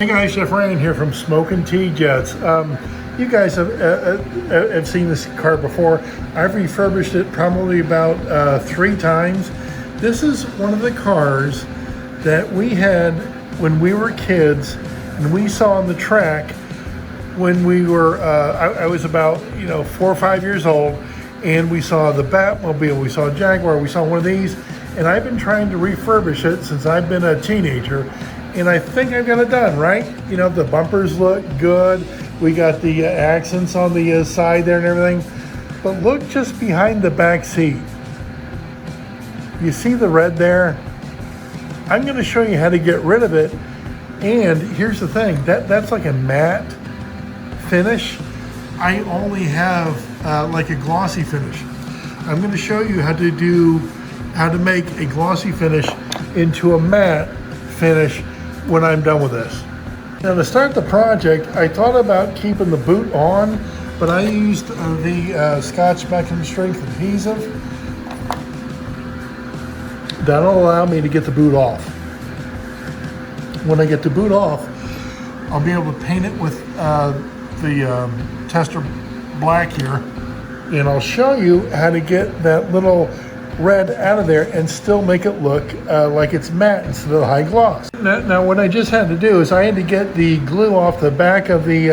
Hey guys, Jeff Ryan here from Smokin' Tea Jets. You guys have seen this car before. I've refurbished it probably about 3 times. This is one of the cars that we had when we were kids and we saw on the track when we were, I was about 4 or 5 years old, and we saw the Batmobile, we saw a Jaguar, we saw one of these, and I've been trying to refurbish it since I've been a teenager. And I think I've got it done, right? The bumpers look good. We got the accents on the side there and everything. But look just behind the back seat. You see the red there? I'm going to show you how to get rid of it. And here's the thing, that's like a matte finish. I only have like a glossy finish. I'm going to show you how to make a glossy finish into a matte finish when I'm done with this. Now to start the project, I thought about keeping the boot on, but I used the Scotch maximum strength adhesive. That'll allow me to get the boot off. When I get the boot off, I'll be able to paint it with the tester black here, and I'll show you how to get that little red out of there and still make it look like it's matte instead of high gloss. Now what I just had to do is I had to get the glue off the back of the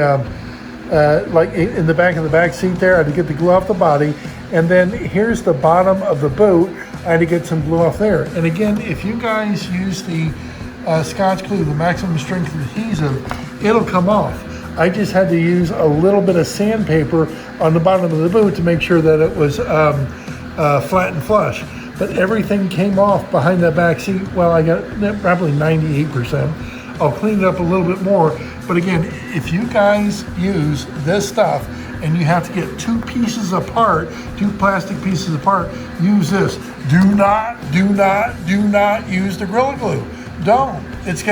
like in the back of the back seat there. I had to get the glue off the body, and then here's the bottom of the boot. I had to get some glue off there. And again, if you guys use the Scotch glue, the maximum strength adhesive, it'll come off. I just had to use a little bit of sandpaper on the bottom of the boot to make sure that it was flat and flush, but everything came off behind that back seat. Well, I got probably 98%. I'll clean it up a little bit more, but again, if you guys use this stuff and you have to get 2 pieces apart, 2 plastic pieces apart, use this. Do not use the Gorilla Glue. Don't. It's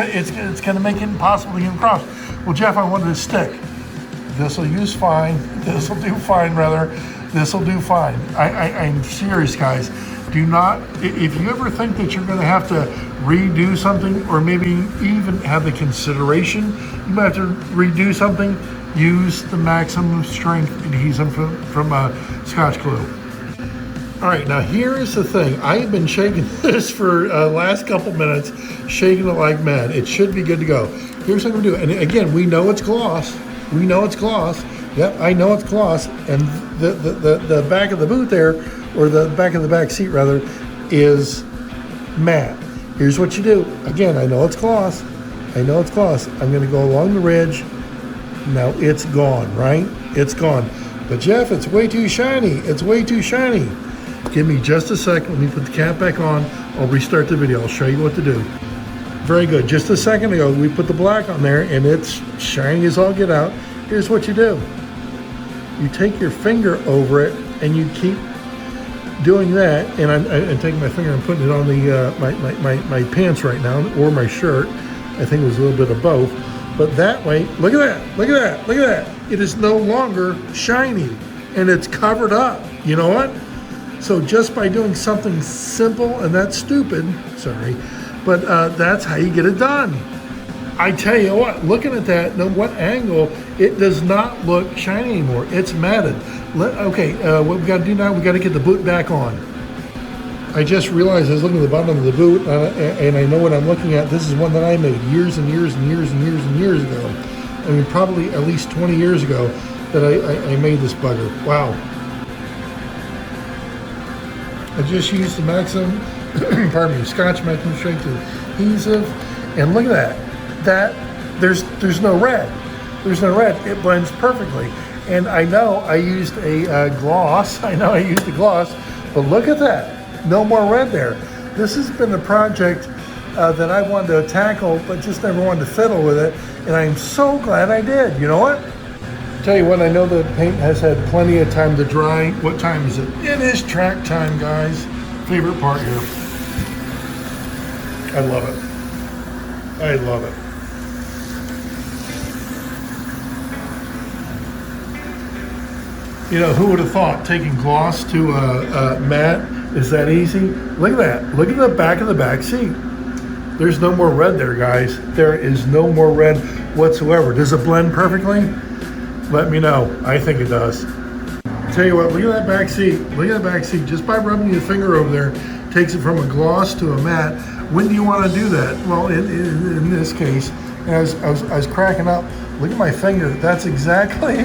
gonna make it impossible to get across. Well, Jeff, I wanted to stick. This will use fine. This will do fine, rather. This will do fine. I'm serious, guys. Do not, if you ever think that you're going to have to redo something, or maybe even have the consideration you might have to redo something, use the maximum strength adhesive from Scotch glue. All right, now here is the thing. I have been shaking this for last couple minutes, shaking it like mad. It should be good to go. Here's what I'm going to do. And again, we know it's gloss. We know it's gloss. Yep, I know it's gloss, and the back of the boot there, or the back of the back seat rather, is matte. Here's what you do. Again, I know it's gloss. I know it's gloss. I'm going to go along the ridge. Now it's gone, right? It's gone. But Jeff, it's way too shiny. It's way too shiny. Give me just a second. Let me put the cap back on. I'll restart the video. I'll show you what to do. Very good. Just a second ago, we put the black on there, and it's shiny as all get out. Here's what you do. You take your finger over it, and you keep doing that. And I'm taking my finger and putting it on the my pants right now, or my shirt. I think it was a little bit of both. But that way, look at that, look at that, look at that. It is no longer shiny, and it's covered up. You know what? So just by doing something simple, and that's stupid, sorry, but that's how you get it done. I tell you what, looking at that, no what angle, it does not look shiny anymore. It's matted. Okay, what we got to do now, we got to get the boot back on. I just realized I was looking at the bottom of the boot, and I know what I'm looking at. This is one that I made years and years and years and years and years ago. I mean, probably at least 20 years ago that I made this bugger. Wow. I just used the maximum, pardon me, Scotch maximum strength adhesive, and look at that. There's no red. There's no red. It blends perfectly. And I know I used a gloss. I know I used a gloss, but look at that. No more red there. This has been a project that I wanted to tackle, but just never wanted to fiddle with it. And I'm so glad I did. You know what? Tell you what, I know the paint has had plenty of time to dry. What time is it? It is track time, guys. Favorite part here. I love it. I love it. You know, who would have thought taking gloss to matte is that easy? Look at that. Look at the back of the back seat. There's no more red there, guys. There is no more red whatsoever. Does it blend perfectly? Let me know. I think it does. Tell you what, look at that back seat. Look at that back seat. Just by rubbing your finger over there, takes it from a gloss to a matte. When do you want to do that? Well, in this case, as I was cracking up, look at my finger. That's exactly,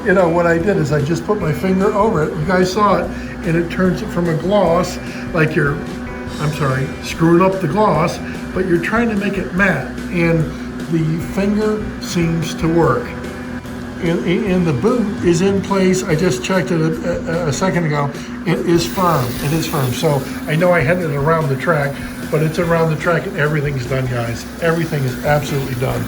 you know, what I did is I just put my finger over it. You guys saw it, and it turns it from a gloss, like you're, I'm sorry, screwing up the gloss, but you're trying to make it matte, and the finger seems to work. And the boot is in place. I just checked it a second ago. It is firm. It is firm. So I know I had it around the track, but it's around the track and everything's done, guys. Everything is absolutely done.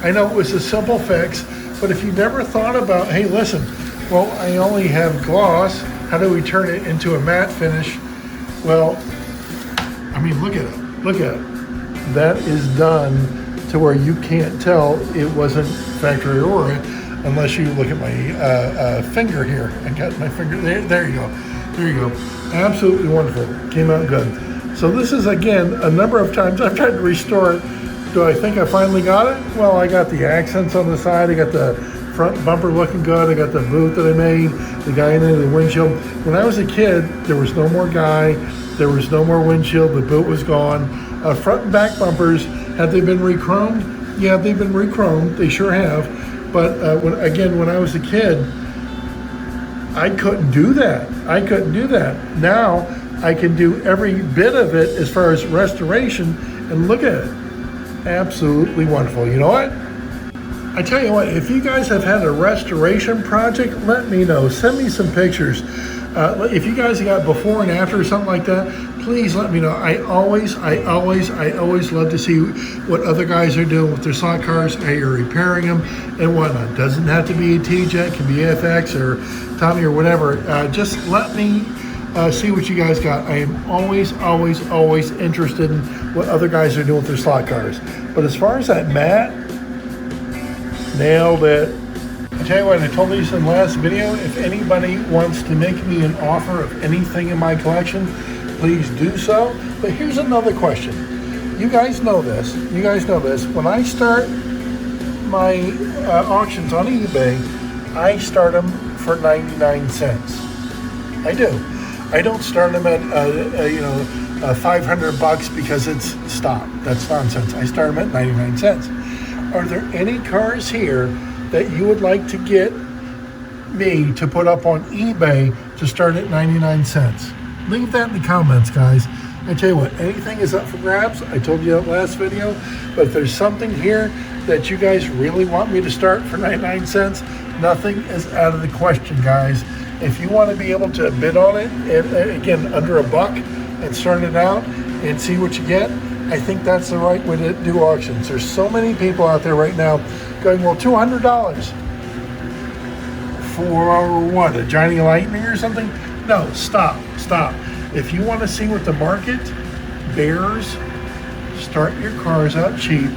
I know it was a simple fix, but if you never thought about, hey, listen, well, I only have gloss. How do we turn it into a matte finish? Well, I mean, look at it. Look at it. That is done to where you can't tell it wasn't factory ordered. Unless you look at my finger here. I got my finger, there you go. There you go. Absolutely wonderful. Came out good. So this is, again, a number of times I've tried to restore it. Do I think I finally got it? Well, I got the accents on the side. I got the front bumper looking good. I got the boot that I made, the guy in the windshield. When I was a kid, there was no more guy. There was no more windshield. The boot was gone. Front and back bumpers, have they been re-chromed? Yeah, they've been re-chromed. They sure have. But when I was a kid, I couldn't do that. I couldn't do that. Now I can do every bit of it as far as restoration, and look at it. Absolutely wonderful. You know what? I tell you what, if you guys have had a restoration project, let me know. Send me some pictures. If you guys got before and after or something like that, please let me know. I always love to see what other guys are doing with their slot cars, how you're repairing them and whatnot. Doesn't have to be a T-Jet, can be FX or Tommy or whatever. Just let me see what you guys got. I am always interested in what other guys are doing with their slot cars. But as far as that matte, nailed it. I tell you what, I told you in the last video, if anybody wants to make me an offer of anything in my collection, please do so. But here's another question. You guys know this. You guys know this. When I start my auctions on eBay, I start them for 99 cents. I do. I don't start them at, $500 because it's stop. That's nonsense. I start them at 99 cents. Are there any cars here that you would like to get me to put up on eBay to start at 99 cents? Leave that in the comments, guys. I tell you what, anything is up for grabs. I told you that last video, but if there's something here that you guys really want me to start for 99 cents, nothing is out of the question, guys. If you want to be able to bid on it, and again, under $1 and start it out and see what you get, I think that's the right way to do auctions. There's so many people out there right now going, well, $200 for what, a Johnny Lightning or something? No, stop. If you want to see what the market bears, start your cars out cheap,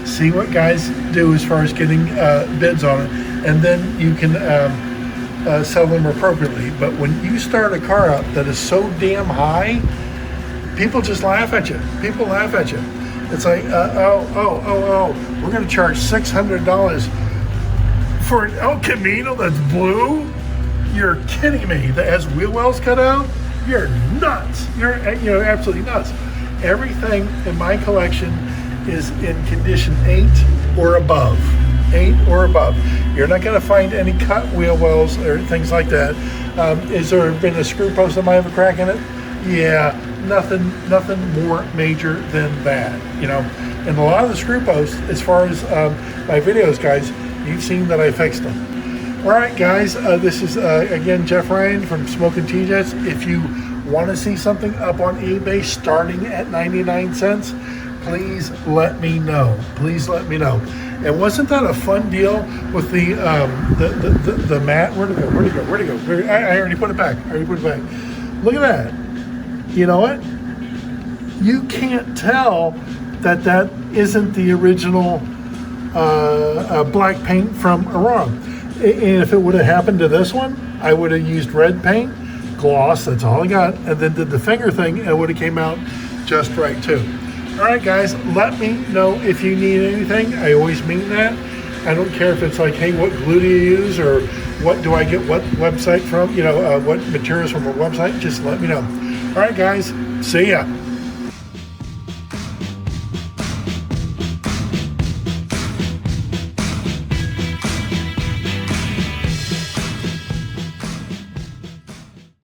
see what guys do as far as getting bids on it, and then you can sell them appropriately. But when you start a car out that is so damn high, people just laugh at you. People laugh at you. It's like, we're going to charge $600 for an El Camino that's blue? You're kidding me. That has wheel wells cut out? You're nuts. You're absolutely nuts. Everything in my collection is in condition 8 or above. 8 or above. You're not going to find any cut wheel wells or things like that. Has there been a screw post that might have a crack in it? Yeah, nothing more major than that, you know. And a lot of the screw posts, as far as my videos, guys, you've seen that I fixed them. All right, guys, this is, again, Jeff Ryan from Smoking T-Jets. If you want to see something up on eBay starting at 99 cents, please let me know. Please let me know. And wasn't that a fun deal with the mat? Where'd it go? I already put it back. Look at that. You know what? You can't tell that isn't the original black paint from Iran. And if it would have happened to this one, I would have used red paint, gloss, that's all I got, and then did the finger thing, and it would have came out just right too. All right, guys, let me know if you need anything. I always mean that. I don't care if it's like, hey, what glue do you use, or what do I get what website from, what materials from a website, just let me know. All right, guys, see ya.